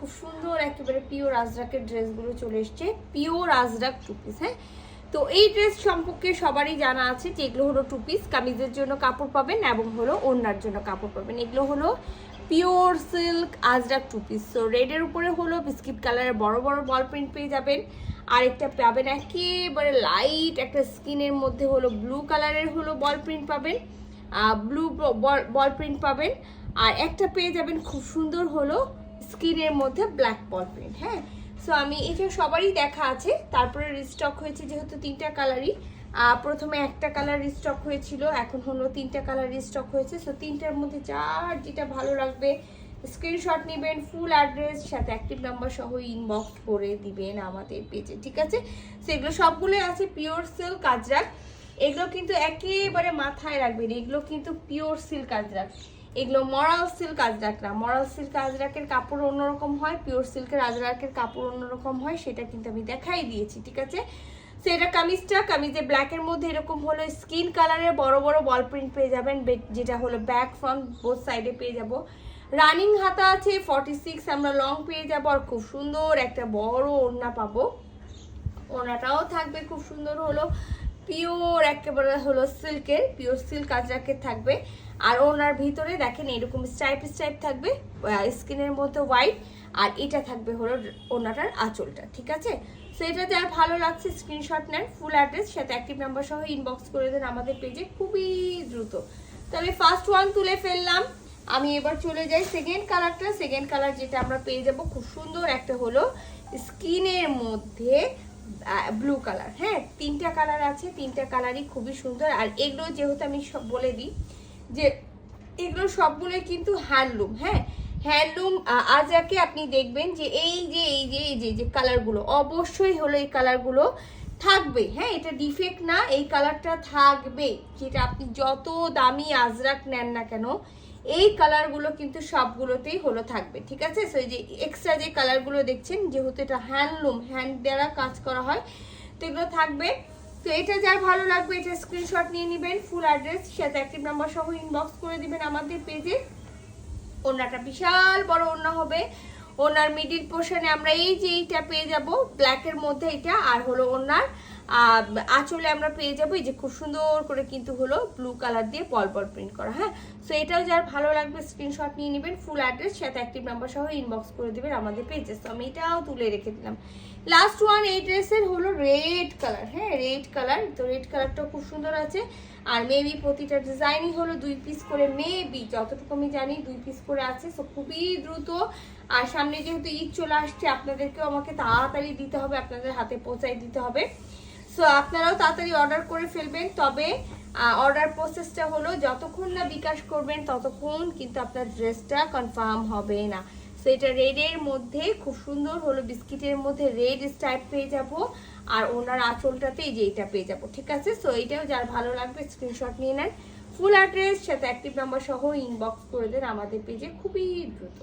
খুব সুন্দর একেবারে পিওর আজরাকের ড্রেসগুলো চলে এসছে, পিওর আজরাক টু পিস। হ্যাঁ, তো এই ড্রেস সম্পর্কে সবারই জানা আছে যে এগুলো হলো টু পিস, কামিজের জন্য কাপড় পাবেন এবং হলো ওড়নার জন্য কাপড় পাবেন। এগুলো হলো pure silk ajrakh two piece. So রেডের উপরে হলো বিস্কিট কালারের বড় বড় বল প্রিন্ট পেয়ে যাবেন, আরেকটা পাবেন একেবারে লাইট একটা স্কিনের মধ্যে হলো ব্লু কালারের হলো বল প্রিন্ট পাবেন, ব্লু বল প্রিন্ট পাবেন, আর একটা পেয়ে যাবেন খুব সুন্দর হলো স্কিনের মধ্যে ব্ল্যাক বল প্রিন্ট। হ্যাঁ, সো আমি এটা সবারই দেখা আছে, তারপরে রিস্টক হয়েছে যেহেতু তিনটা কালারই, প্রথমে একটা কালার রিস্টক হয়েছিল, এখন হলো তিনটা কালার রিস্টক হয়েছে। সো তিনটার মধ্যে যার যেটা ভালো লাগবে স্ক্রিনশট নেবেন, ফুল অ্যাড্রেস সাথে অ্যাক্টিভ নাম্বার সহ ইনবক্স করে দিবেন আমাদের পেজে, ঠিক আছে? সো এগুলো সবগুলোই আছে পিওর সিল্ক আজরাক। এগুলো কিন্তু একেবারে মাথায় রাখবেন, এগুলো কিন্তু পিওর সিল্ক আজরাক, এগুলো মরাল সিল্ক আজরাক না। মরাল সিল্ক আজরাকের কাপড় অন্যরকম হয়, পিওর সিল্কের আজরাকের কাপড় অন্যরকম হয়, সেটা কিন্তু আমি দেখাই দিয়েছি, ঠিক আছে? সো এটা কামিজে ব্ল্যাকের মধ্যে এরকম হলো স্কিন কালারের বড় বড় বল প্রিন্ট পেয়ে যাবেন, যেটা হলো ব্যাক ফ্রন্ট বোথ সাইডে পেয়ে যাব। রানিং হাতা আছে 46, আমরা লং পেয়ে যাব, আর খুব সুন্দর একটা বড় ওড়না পাবো। ওড়নাটাও থাকবে খুব সুন্দর হলো পিওর একেবারে হলো সিল্কের, পিওর সিল্ক আজরাকের থাকবে। আর ওনার ভিতরে দেখেন এরকম স্ট্রাইপ থাকবে, স্কিনের মধ্যে হোয়াইট, আর এটা থাকবে হলো ওনাটার আঁচলটা, ঠিক আছে? সো এটা যার ভালো লাগছে স্ক্রিনশট নেন, ফুল অ্যাড্রেস সাথে অ্যাক্টিভ নাম্বার সহ ইনবক্স করে দেন আমাদের পেজে খুবই দ্রুত। তো আমি ফার্স্ট ওয়ান তুলে ফেললাম, আমি এবার চলে যাই সেকেন্ড কালারটা। সেকেন্ড কালার যেটা আমরা পেয়ে যাব খুব সুন্দর একটা হলো স্কিনের মধ্যে ব্লু কালার। হ্যাঁ, তিনটা কালার আছে, তিনটা কালারই খুবই সুন্দর। আর এগুলো যেহেতু আমি সব বলে দিই যে এগুলো সবগুলোই কিন্তু হ্যান্ডলুম। হ্যাঁ, হ্যান্ডলুম আজরাকে আপনি দেখবেন যে এই যে কালারগুলো অবশ্যই হলো এই কালারগুলো থাকবে। হ্যাঁ, এটা ডিফেক্ট না, এই কালারটা থাকবে, যেটা আপনি যত দামি আজরাক নেন না কেন এই কালারগুলো কিন্তু সবগুলোতেই হলো থাকবে, ঠিক আছে? সো এই যে এক্সট্রা যে কালারগুলো দেখছেন, যেহেতু এটা হ্যান্ডলুম, হ্যান্ড দ্বারা কাজ করা হয়, তো এগুলো থাকবে। তো এটা যার ভালো লাগবে এটা স্ক্রিনশট নিয়ে নেবেন, ফুল অ্যাড্রেস সাথে অ্যাক্টিভ নাম্বার সহ ইনবক্স করে দিবেন আমাদের পেজে। ওড়নাটা বিশাল বড় ওড়না হবে, ওনার মিডিল পোর্শনে আমরা এই যে এইটা পেয়ে যাব ব্ল্যাকের মধ্যে এটা, আর হলো ওনার আঁচলে আমরা পেয়ে যাবো এই যে খুব সুন্দর করে কিন্তু হলো ব্লু কালার দিয়ে বল প্রিন্ট করা। হ্যাঁ, সো এটাও যার ভালো লাগবে স্ক্রিনশট নিয়ে নেবেন, ফুল অ্যাড্রেস সাথে অ্যাক্টিভ নাম্বার সহ ইনবক্স করে দিবেন আমাদের পেজে। তো আমি এটাও তুলে রেখে দিলাম। লাস্ট ওয়ান এই ড্রেসের হলো রেড কালার। হ্যাঁ, রেড কালার, তো রেড কালারটাও খুব সুন্দর আছে। আর মেবি প্রতিটা ডিজাইনই হলো 2 পিস করে, মেবি যতটুকু আমি জানি 2 পিস করে আছে। সো খুবই দ্রুত, আর সামনে যেহেতু ঈদ চলে আসছে আপনাদেরকেও আমাকে তাড়াতাড়ি দিতে হবে, আপনাদের হাতে পৌঁছায় দিতে হবে। সো আপনারাও তাড়াতাড়ি অর্ডার করে ফেলবেন। তবে অর্ডার প্রসেসটা হলো যতক্ষণ না বিকাশ করবেন ততক্ষণ কিন্তু আপনার ড্রেসটা কনফার্ম হবে না। সো এটা রেডের মধ্যে খুব সুন্দর হলো বিস্কিটের মধ্যে রেড স্টাইপ পেয়ে যাব, আর ওনার আঁচলটাতে এই যে এটা পেয়ে যাব, ঠিক আছে? সো এইটাও যার ভালো লাগবে স্ক্রিনশট নিয়ে নেন, ফুল অ্যাড্রেস সাথে অ্যাক্টিভ নাম্বার সহ ইনবক্স করে দেন আমাদের পেজে খুবই দ্রুত।